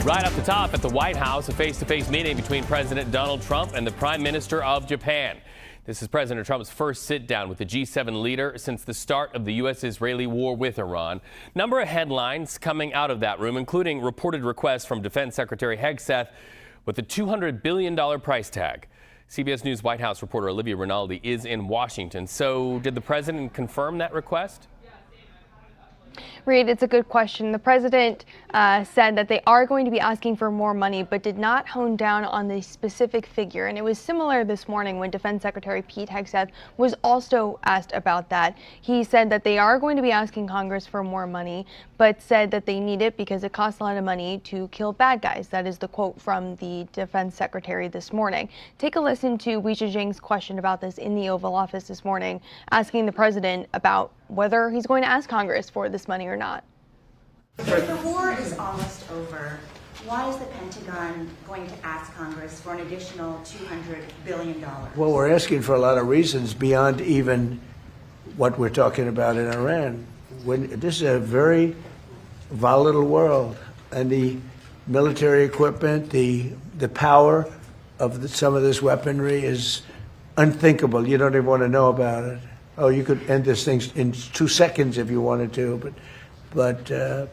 Right off the top at the White House, a face-to-face meeting between President Donald Trump and the Prime Minister of Japan. This is President Trump's first sit-down with the G7 leader since the start of the U.S.-Israeli war with Iran. Number of headlines coming out of that room, including reported requests from Defense Secretary Hegseth with a $200 billion price tag. CBS News White House reporter Olivia Rinaldi is in Washington. So did the president confirm that request? Reed, it's a good question. The president said that they are going to be asking for more money, but did not hone down on the specific figure. And it was similar this morning when Defense Secretary Pete Hegseth was also asked about that. He said that they are going to be asking Congress for more money, but said that they need it because it costs a lot of money to kill bad guys. That is the quote from the Defense Secretary this morning. Take a listen to Wei Zhijing's question about this in the Oval Office this morning, asking the president about whether he's going to ask Congress for this money or not. If the war is almost over, why is the Pentagon going to ask Congress for an additional $200 billion? Well, we're asking for a lot of reasons beyond even what we're talking about in Iran. This is a very volatile world, and the military equipment, the power of some of this weaponry is unthinkable. You don't even want to know about it. Oh, you could end this thing in 2 seconds if you wanted to, but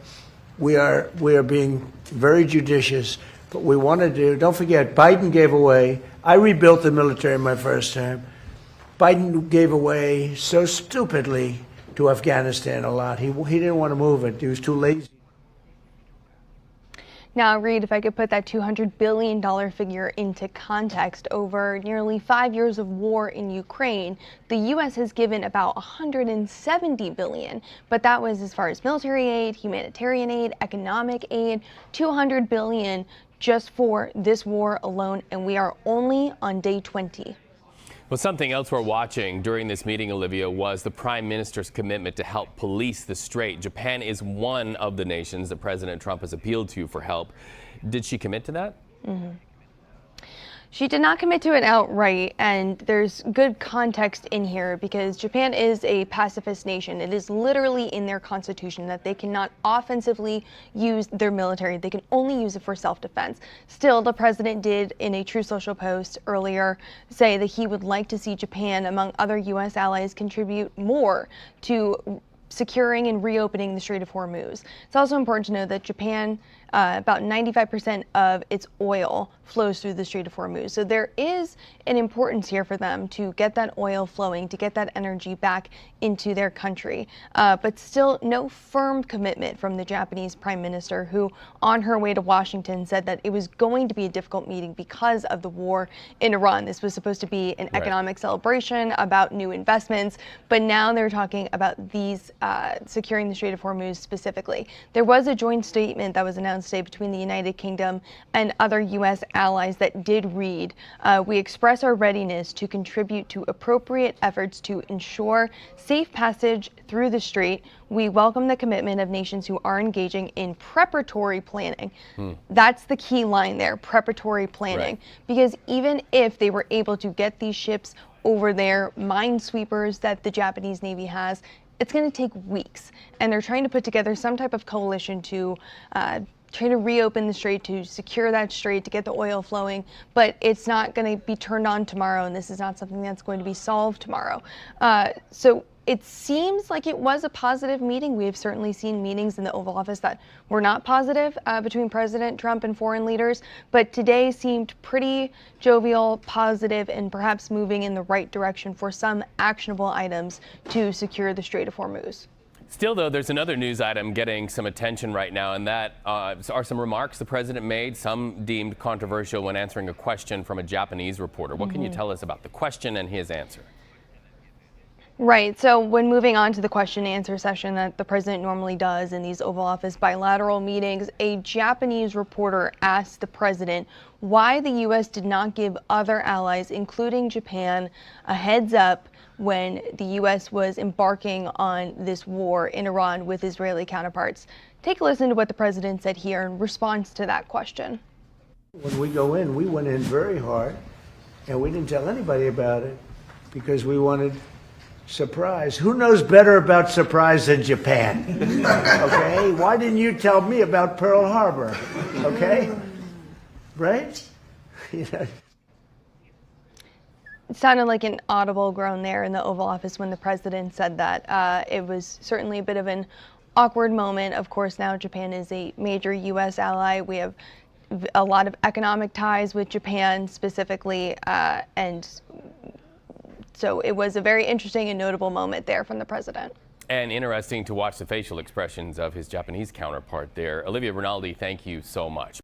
we are being very judicious. But we want to do. Don't forget, Biden gave away. I rebuilt the military in my first term. Biden gave away so stupidly to Afghanistan a lot. He didn't want to move it. He was too lazy. Now, Reed, if I could put that $200 billion figure into context, over nearly 5 years of war in Ukraine, the U.S. has given about $170 billion. But that was as far as military aid, humanitarian aid, economic aid, $200 billion just for this war alone. And we are only on day 20. Well, something else we're watching during this meeting, Olivia, was the Prime Minister's commitment to help police the Strait. Japan is one of the nations that President Trump has appealed to for help. Did she commit to that? She did not commit to it outright, and there's good context in here because Japan is a pacifist nation. It is literally in their constitution that they cannot offensively use their military. They can only use it for self-defense. Still, the president did, in a Truth Social post earlier, say that he would like to see Japan, among other U.S. allies, contribute more to securing and reopening the Strait of Hormuz. It's also important to know that Japan, about 95% of its oil flows through the Strait of Hormuz. So there is an importance here for them to get that oil flowing, to get that energy back into their country. But still no firm commitment from the Japanese Prime Minister, who on her way to Washington said that it was going to be a difficult meeting because of the war in Iran. This was supposed to be an economic celebration about new investments, but now they're talking about these securing the Strait of Hormuz specifically. There was a joint statement that was announced today between the United Kingdom and other U.S. allies that did read, we express our readiness to contribute to appropriate efforts to ensure safe passage through the strait. We welcome the commitment of nations who are engaging in preparatory planning. That's the key line there, preparatory planning. Because even if they were able to get these ships over there, minesweepers that the Japanese Navy has, it's going to take weeks. And they're trying to put together some type of coalition to try to reopen the strait, to secure that strait, to get the oil flowing, but it's not going to be turned on tomorrow, and this is not something that's going to be solved tomorrow. So it seems like it was a positive meeting. We have certainly seen meetings in the Oval Office that were not positive between President Trump and foreign leaders, but today seemed pretty jovial, positive, and perhaps moving in the right direction for some actionable items to secure the Strait of Hormuz. Still, though, there's another news item getting some attention right now, and that are some remarks the president made, some deemed controversial when answering a question from a Japanese reporter. What can you tell us about the question and his answer? Right. So when moving on to the question and answer session that the president normally does in these Oval Office bilateral meetings, a Japanese reporter asked the president why the U.S. did not give other allies, including Japan, a heads up when the U.S. was embarking on this war in Iran with Israeli counterparts. Take a listen to what the president said here in response to that question. When we go in, we went in very hard, and we didn't tell anybody about it because we wanted Surprise. Who knows better about surprise than Japan? Okay? Why didn't you tell me about Pearl Harbor? Okay? Right? You know. It sounded like an audible groan there in the Oval Office when the president said that. It was certainly a bit of an awkward moment. Of course, now Japan is a major U.S. ally. We have a lot of economic ties with Japan specifically, and so it was a very interesting and notable moment there from the president. And interesting to watch the facial expressions of his Japanese counterpart there. Olivia Rinaldi, thank you so much.